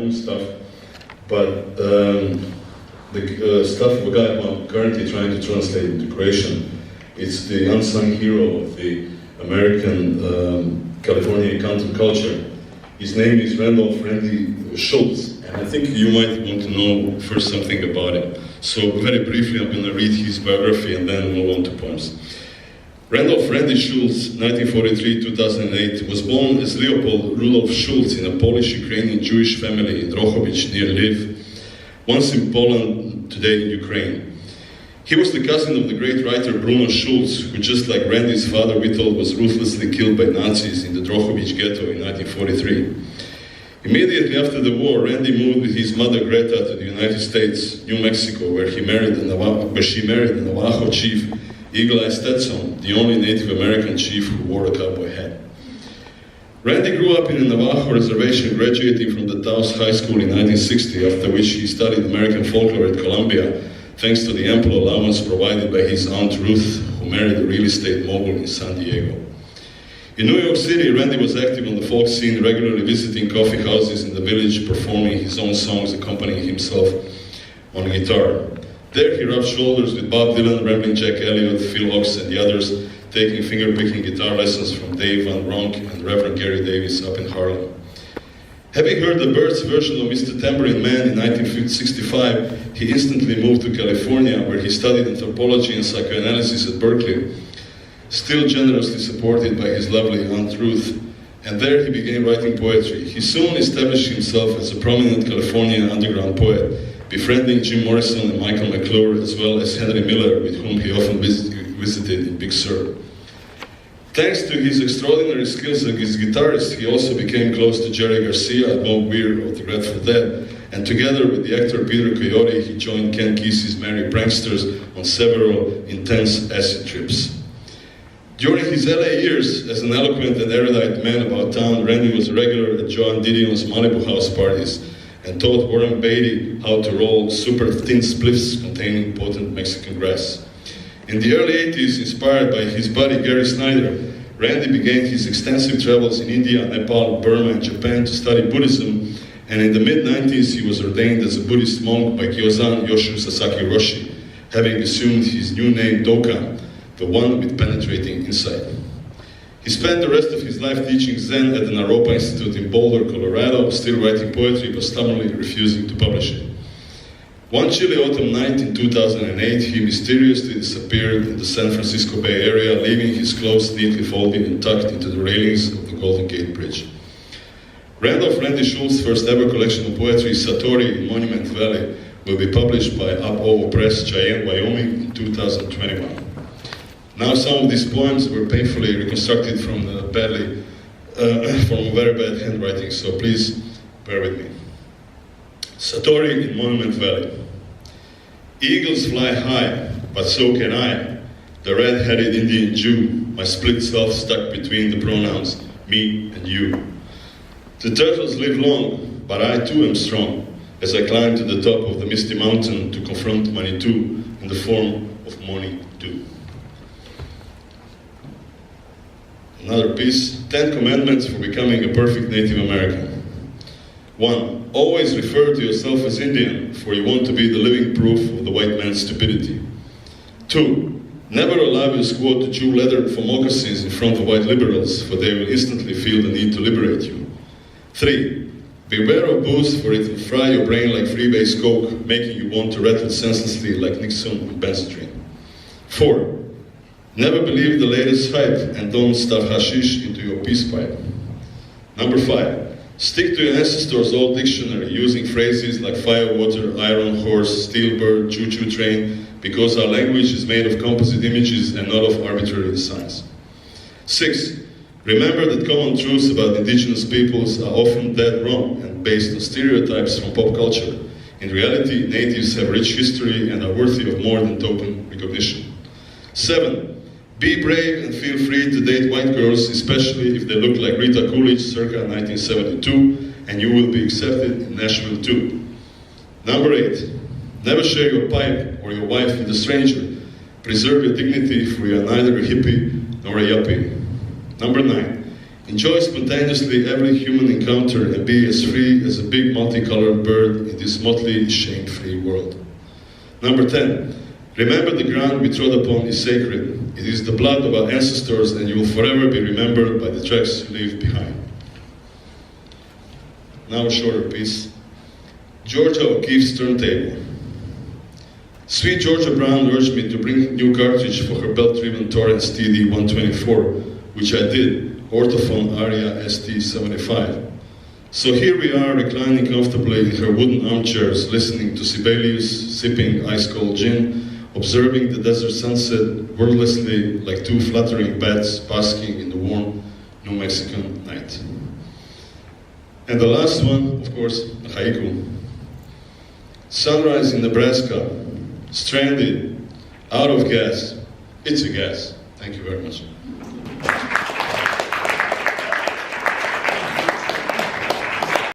own stuff, but the stuff of a guy who I'm currently trying to translate into Croatian. It's the unsung hero of the American California counterculture. His name is Randolph Randy Schultz, and I think you might want to know first something about him. So very briefly, I'm going to read his biography and then move on to poems. Randolph Randy Schultz, 1943-2008, was born as Leopold Rudolf Schultz in a Polish-Ukrainian Jewish family in Drohobych near Lviv, once in Poland, today in Ukraine. He was the cousin of the great writer Bruno Schultz, who just like Randy's father Witold was ruthlessly killed by Nazis in the Drohobych ghetto in 1943. Immediately after the war, Randy moved with his mother Greta to the United States, New Mexico, where she married the Navajo chief Eagle-Eye Stetson, the only Native American chief who wore a cowboy hat. Randy grew up in a Navajo reservation, graduating from the Taos High School in 1960, after which he studied American folklore at Columbia, thanks to the ample allowance provided by his Aunt Ruth, who married a real estate mogul in San Diego. In New York City, Randy was active on the folk scene, regularly visiting coffee houses in the village, performing his own songs, accompanying himself on guitar. There he rubbed shoulders with Bob Dylan, Rambling Jack Elliott, Phil Ochs, and the others, taking finger-picking guitar lessons from Dave Van Ronk and Reverend Gary Davis up in Harlem. Having heard the Byrds' version of Mr. Tambourine Man in 1965, he instantly moved to California, where he studied anthropology and psychoanalysis at Berkeley, still generously supported by his lovely Aunt Ruth, and there he began writing poetry. He soon established himself as a prominent California underground poet, befriending Jim Morrison and Michael McClure, as well as Henry Miller, with whom he often visited in Big Sur. Thanks to his extraordinary skills as a guitarist, he also became close to Jerry Garcia, Bob Weir of the Grateful Dead, and together with the actor Peter Coyote, he joined Ken Kesey's Merry Pranksters on several intense acid trips. During his LA years, as an eloquent and erudite man about town, Randy was a regular at Joan Didion's Malibu house parties and taught Warren Beatty how to roll super thin spliffs containing potent Mexican grass. In the early 80s, inspired by his buddy Gary Snyder, Randy began his extensive travels in India, Nepal, Burma, and Japan to study Buddhism, and in the mid-90s he was ordained as a Buddhist monk by Gyozan Yoshu Sasaki Roshi, having assumed his new name Dokan, the one with penetrating insight. He spent the rest of his life teaching Zen at the Naropa Institute in Boulder, Colorado, still writing poetry but stubbornly refusing to publish it. One chilly autumn night in 2008, he mysteriously disappeared in the San Francisco Bay Area, leaving his clothes neatly folded and tucked into the railings of the Golden Gate Bridge. Randolph Randy Schultz's first ever collection of poetry, Satori in Monument Valley, will be published by Up Ovo Press, Cheyenne, Wyoming in 2021. Now some of these poems were painfully reconstructed from very bad handwriting, so please bear with me. Satori in Monument Valley. Eagles fly high, but so can I, the red-headed Indian Jew, my split self stuck between the pronouns me and you. The turtles live long, but I too am strong, as I climb to the top of the misty mountain to confront Manitou in the form of morning dew. Another piece, 10 Commandments for Becoming a Perfect Native American. 1. Always refer to yourself as Indian, for you want to be the living proof of the white man's stupidity. 2. Never allow your squad to chew leather for moccasins in front of white liberals, for they will instantly feel the need to liberate you. 3. Beware of booze, for it will fry your brain like freebase coke, making you want to rattle senselessly like Nixon on Benzedrine. 4. Never believe the latest hype and don't stuff hashish into your peace pipe. Number 5. Stick to your ancestors' old dictionary, using phrases like firewater, iron horse, steel bird, choo-choo train, because our language is made of composite images and not of arbitrary designs. 6. Remember that common truths about indigenous peoples are often dead wrong and based on stereotypes from pop culture. In reality, natives have rich history and are worthy of more than token recognition. 7. Be brave and feel free to date white girls, especially if they look like Rita Coolidge circa 1972, and you will be accepted in Nashville too. Number 8. Never share your pipe or your wife with a stranger. Preserve your dignity, for you are neither a hippie nor a yuppie. Number 9. Enjoy spontaneously every human encounter and be as free as a big multicolored bird in this motley, shame-free world. Number 10, remember the ground we trod upon is sacred. It is the blood of our ancestors and you will forever be remembered by the tracks you leave behind. Now a shorter piece. Georgia O'Keeffe's Turntable. Sweet Georgia Brown urged me to bring a new cartridge for her belt-driven Torrance TD-124, which I did, Orthophone Aria ST-75. So here we are, reclining comfortably in her wooden armchairs, listening to Sibelius, sipping ice-cold gin, observing the desert sunset wordlessly like two fluttering bats basking in the warm New Mexican night. And the last one, of course, a haiku. Sunrise in Nebraska, stranded, out of gas. It's a gas. Thank you very much.